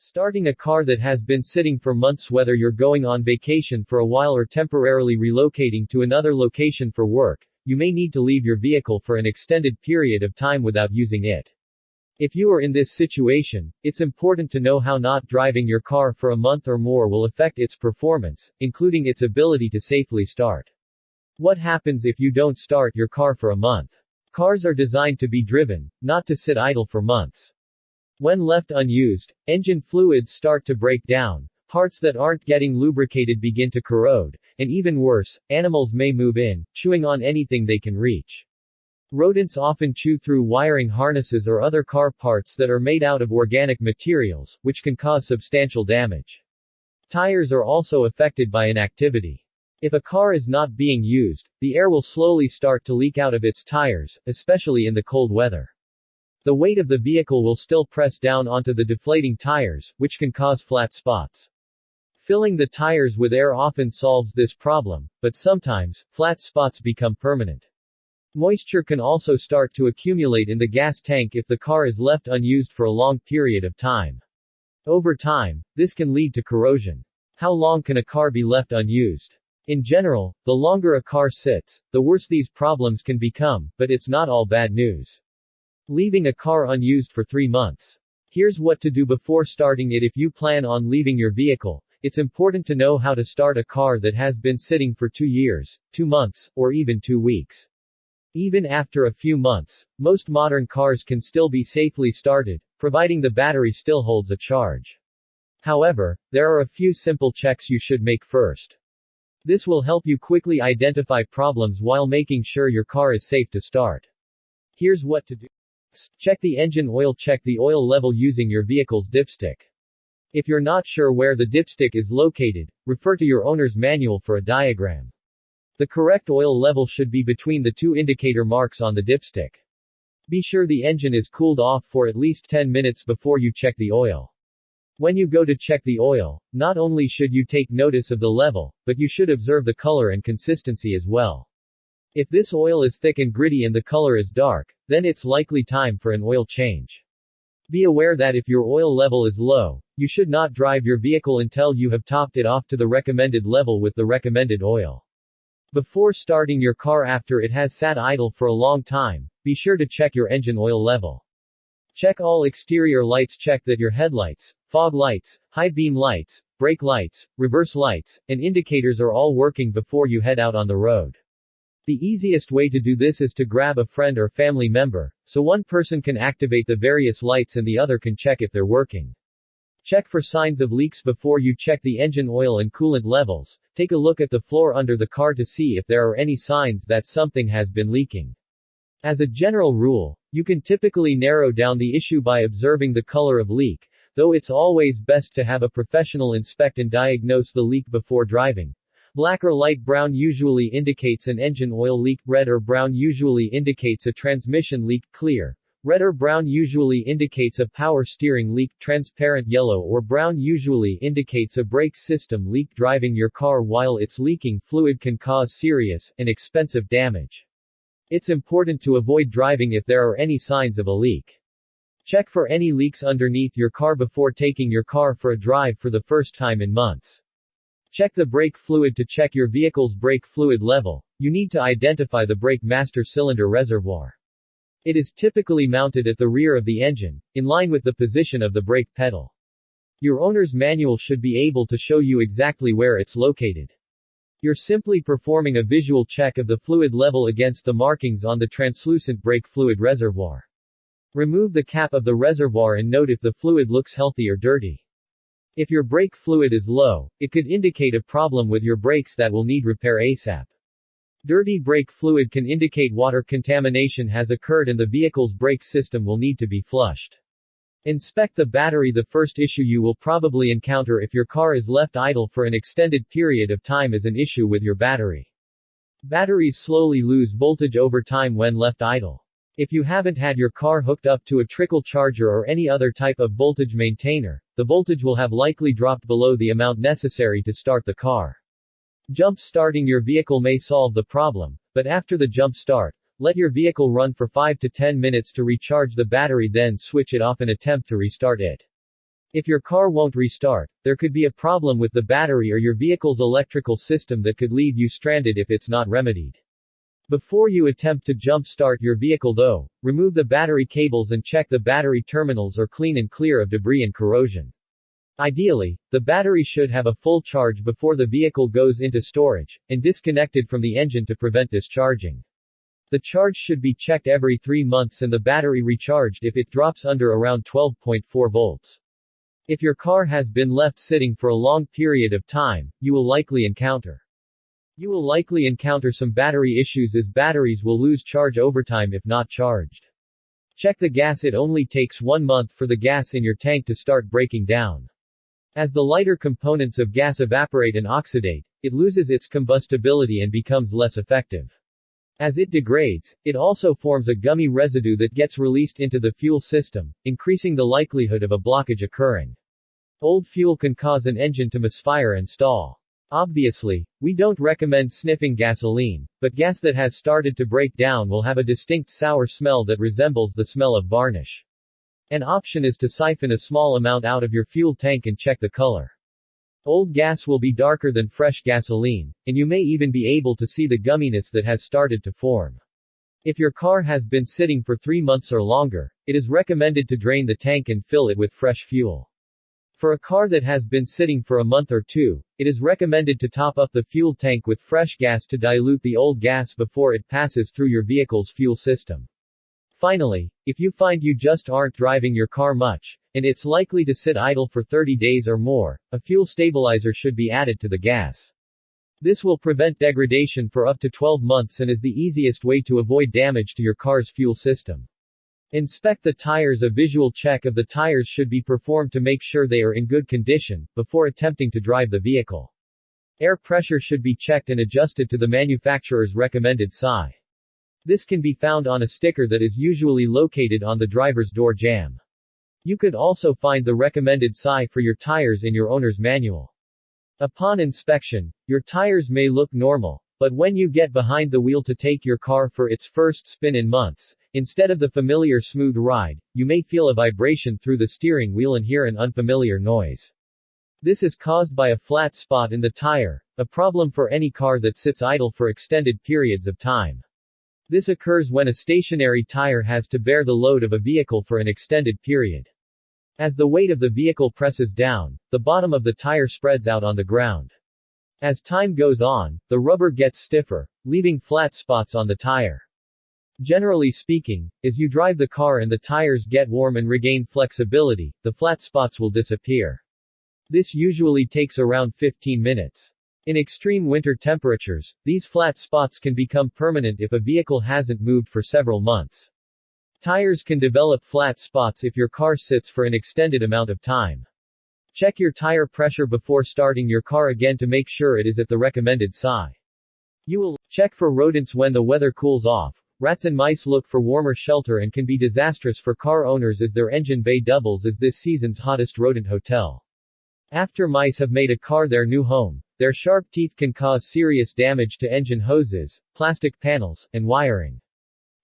Starting a car that has been sitting for months. Whether you're going on vacation for a while or temporarily relocating to another location for work, you may need to leave your vehicle for an extended period of time without using it. If you are in this situation, it's important to know how not driving your car for a month or more will affect its performance, including its ability to safely start. What happens if you don't start your car for a month? Cars are designed to be driven, not to sit idle for months. When left unused, engine fluids start to break down, parts that aren't getting lubricated begin to corrode, and even worse, animals may move in, chewing on anything they can reach. Rodents often chew through wiring harnesses or other car parts that are made out of organic materials, which can cause substantial damage. Tires are also affected by inactivity. If a car is not being used, the air will slowly start to leak out of its tires, especially in the cold weather. The weight of the vehicle will still press down onto the deflating tires, which can cause flat spots. Filling the tires with air often solves this problem, but sometimes, flat spots become permanent. Moisture can also start to accumulate in the gas tank if the car is left unused for a long period of time. Over time, this can lead to corrosion. How long can a car be left unused? In general, the longer a car sits, the worse these problems can become, but it's not all bad news. Leaving a car unused for 3 months. Here's what to do before starting it. If you plan on leaving your vehicle, it's important to know how to start a car that has been sitting for 2 years, 2 months, or even 2 weeks. Even after a few months, most modern cars can still be safely started, providing the battery still holds a charge. However, there are a few simple checks you should make first. This will help you quickly identify problems while making sure your car is safe to start. Here's what to do. Check the engine oil. Check the oil level using your vehicle's dipstick. If you're not sure where the dipstick is located, refer to your owner's manual for a diagram. The correct oil level should be between the 2 indicator marks on the dipstick. Be sure the engine is cooled off for at least 10 minutes before you check the oil. When you go to check the oil, not only should you take notice of the level, but you should observe the color and consistency as well. If this oil is thick and gritty and the color is dark, then it's likely time for an oil change. Be aware that if your oil level is low, you should not drive your vehicle until you have topped it off to the recommended level with the recommended oil. Before starting your car after it has sat idle for a long time, be sure to check your engine oil level. Check all exterior lights. Check that your headlights, fog lights, high beam lights, brake lights, reverse lights, and indicators are all working before you head out on the road. The easiest way to do this is to grab a friend or family member, so one person can activate the various lights and the other can check if they're working. Check for signs of leaks before you check the engine oil and coolant levels. Take a look at the floor under the car to see if there are any signs that something has been leaking. As a general rule, you can typically narrow down the issue by observing the color of leak, though it's always best to have a professional inspect and diagnose the leak before driving. Black or light brown usually indicates an engine oil leak. Red or brown usually indicates a transmission leak. Clear, red or brown usually indicates a power steering leak. Transparent yellow or brown usually indicates a brake system leak. Driving your car while it's leaking fluid can cause serious and expensive damage. It's important to avoid driving if there are any signs of a leak. Check for any leaks underneath your car before taking your car for a drive for the first time in months. Check the brake fluid. To check your vehicle's brake fluid level, you need to identify the brake master cylinder reservoir. It is typically mounted at the rear of the engine, in line with the position of the brake pedal. Your owner's manual should be able to show you exactly where it's located. You're simply performing a visual check of the fluid level against the markings on the translucent brake fluid reservoir. Remove the cap of the reservoir and note if the fluid looks healthy or dirty. If your brake fluid is low, it could indicate a problem with your brakes that will need repair ASAP. Dirty brake fluid can indicate water contamination has occurred and the vehicle's brake system will need to be flushed. Inspect the battery. The first issue you will probably encounter if your car is left idle for an extended period of time is an issue with your battery. Batteries slowly lose voltage over time when left idle. If you haven't had your car hooked up to a trickle charger or any other type of voltage maintainer, the voltage will have likely dropped below the amount necessary to start the car. Jump starting your vehicle may solve the problem, but after the jump start, let your vehicle run for 5 to 10 minutes to recharge the battery, then switch it off and attempt to restart it. If your car won't restart, there could be a problem with the battery or your vehicle's electrical system that could leave you stranded if it's not remedied. Before you attempt to jump-start your vehicle though, remove the battery cables and check the battery terminals are clean and clear of debris and corrosion. Ideally, the battery should have a full charge before the vehicle goes into storage, and disconnected from the engine to prevent discharging. The charge should be checked every 3 months and the battery recharged if it drops under around 12.4 volts. If your car has been left sitting for a long period of time, you will likely encounter some battery issues as batteries will lose charge over time if not charged. Check the gas. It only takes 1 month for the gas in your tank to start breaking down. As the lighter components of gas evaporate and oxidate, it loses its combustibility and becomes less effective. As it degrades, it also forms a gummy residue that gets released into the fuel system, increasing the likelihood of a blockage occurring. Old fuel can cause an engine to misfire and stall. Obviously, we don't recommend sniffing gasoline, but gas that has started to break down will have a distinct sour smell that resembles the smell of varnish. An option is to siphon a small amount out of your fuel tank and check the color. Old gas will be darker than fresh gasoline, and you may even be able to see the gumminess that has started to form. If your car has been sitting for 3 months or longer, it is recommended to drain the tank and fill it with fresh fuel. For a car that has been sitting for a month or two, it is recommended to top up the fuel tank with fresh gas to dilute the old gas before it passes through your vehicle's fuel system. Finally, if you find you just aren't driving your car much, and it's likely to sit idle for 30 days or more, a fuel stabilizer should be added to the gas. This will prevent degradation for up to 12 months and is the easiest way to avoid damage to your car's fuel system. Inspect the tires. A visual check of the tires should be performed to make sure they are in good condition, before attempting to drive the vehicle. Air pressure should be checked and adjusted to the manufacturer's recommended size. This can be found on a sticker that is usually located on the driver's door jamb. You could also find the recommended size for your tires in your owner's manual. Upon inspection, your tires may look normal, but when you get behind the wheel to take your car for its first spin in months, instead of the familiar smooth ride, you may feel a vibration through the steering wheel and hear an unfamiliar noise. This is caused by a flat spot in the tire, a problem for any car that sits idle for extended periods of time. This occurs when a stationary tire has to bear the load of a vehicle for an extended period. As the weight of the vehicle presses down, the bottom of the tire spreads out on the ground. As time goes on, the rubber gets stiffer, leaving flat spots on the tire. Generally speaking, as you drive the car and the tires get warm and regain flexibility, the flat spots will disappear. This usually takes around 15 minutes. In extreme winter temperatures, these flat spots can become permanent if a vehicle hasn't moved for several months. Tires can develop flat spots if your car sits for an extended amount of time. Check your tire pressure before starting your car again to make sure it is at the recommended size. You will check for rodents when the weather cools off. Rats and mice look for warmer shelter and can be disastrous for car owners as their engine bay doubles as this season's hottest rodent hotel. After mice have made a car their new home, their sharp teeth can cause serious damage to engine hoses, plastic panels, and wiring.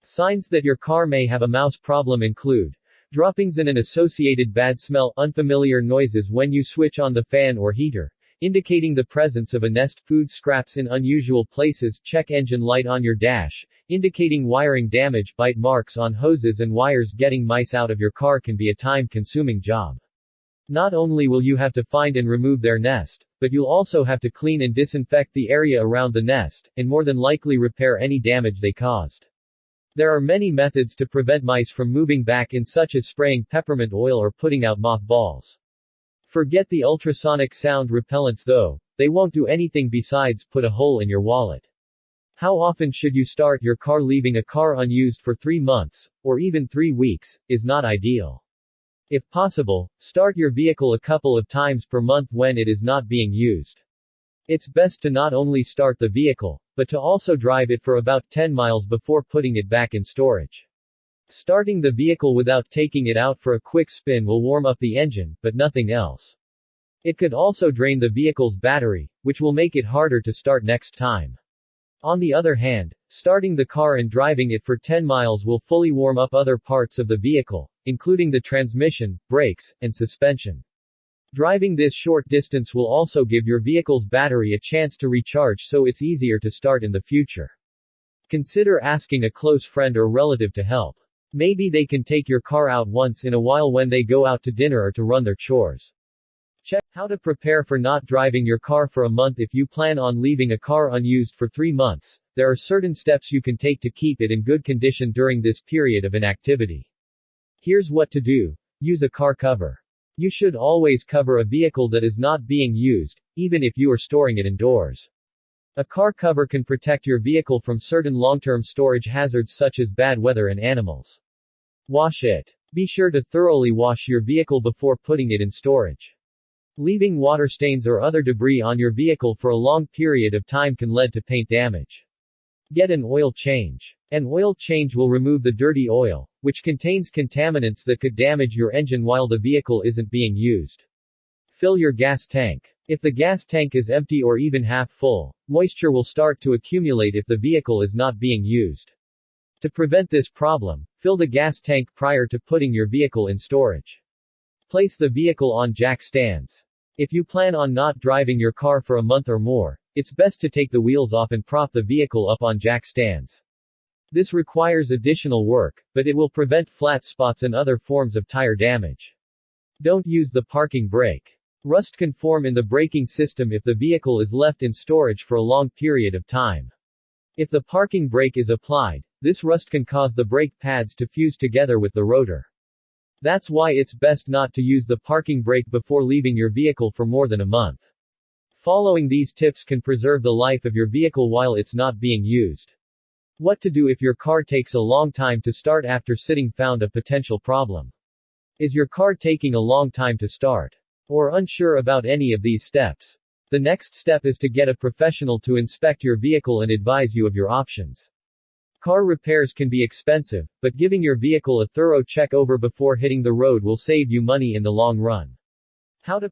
Signs that your car may have a mouse problem include droppings and an associated bad smell, unfamiliar noises when you switch on the fan or heater, indicating the presence of a nest, food scraps in unusual places, check engine light on your dash, indicating wiring damage, bite marks on hoses and wires. Getting mice out of your car can be a time-consuming job. Not only will you have to find and remove their nest, but you'll also have to clean and disinfect the area around the nest, and more than likely repair any damage they caused. There are many methods to prevent mice from moving back in, such as spraying peppermint oil or putting out mothballs. Forget the ultrasonic sound repellents though, they won't do anything besides put a hole in your wallet. How often should you start your car? Leaving a car unused for 3 months, or even 3 weeks, is not ideal. If possible, start your vehicle a couple of times per month when it is not being used. It's best to not only start the vehicle, but to also drive it for about 10 miles before putting it back in storage. Starting the vehicle without taking it out for a quick spin will warm up the engine, but nothing else. It could also drain the vehicle's battery, which will make it harder to start next time. On the other hand, starting the car and driving it for 10 miles will fully warm up other parts of the vehicle, including the transmission, brakes, and suspension. Driving this short distance will also give your vehicle's battery a chance to recharge, so it's easier to start in the future. Consider asking a close friend or relative to help. Maybe they can take your car out once in a while when they go out to dinner or to run their chores. Check how to prepare for not driving your car for a month. If you plan on leaving a car unused for 3 months, there are certain steps you can take to keep it in good condition during this period of inactivity. Here's what to do. Use a car cover. You should always cover a vehicle that is not being used, even if you are storing it indoors. A car cover can protect your vehicle from certain long-term storage hazards such as bad weather and animals. Wash it. Be sure to thoroughly wash your vehicle before putting it in storage. Leaving water stains or other debris on your vehicle for a long period of time can lead to paint damage. Get an oil change. An oil change will remove the dirty oil, which contains contaminants that could damage your engine while the vehicle isn't being used. Fill your gas tank. If the gas tank is empty or even half full, moisture will start to accumulate if the vehicle is not being used. To prevent this problem, fill the gas tank prior to putting your vehicle in storage. Place the vehicle on jack stands. If you plan on not driving your car for a month or more, it's best to take the wheels off and prop the vehicle up on jack stands. This requires additional work, but it will prevent flat spots and other forms of tire damage. Don't use the parking brake. Rust can form in the braking system if the vehicle is left in storage for a long period of time. If the parking brake is applied, this rust can cause the brake pads to fuse together with the rotor. That's why it's best not to use the parking brake before leaving your vehicle for more than a month. Following these tips can preserve the life of your vehicle while it's not being used. What to do if your car takes a long time to start after sitting? Found a potential problem. Is your car taking a long time to start? Or unsure about any of these steps? The next step is to get a professional to inspect your vehicle and advise you of your options. Car repairs can be expensive, but giving your vehicle a thorough check over before hitting the road will save you money in the long run. How to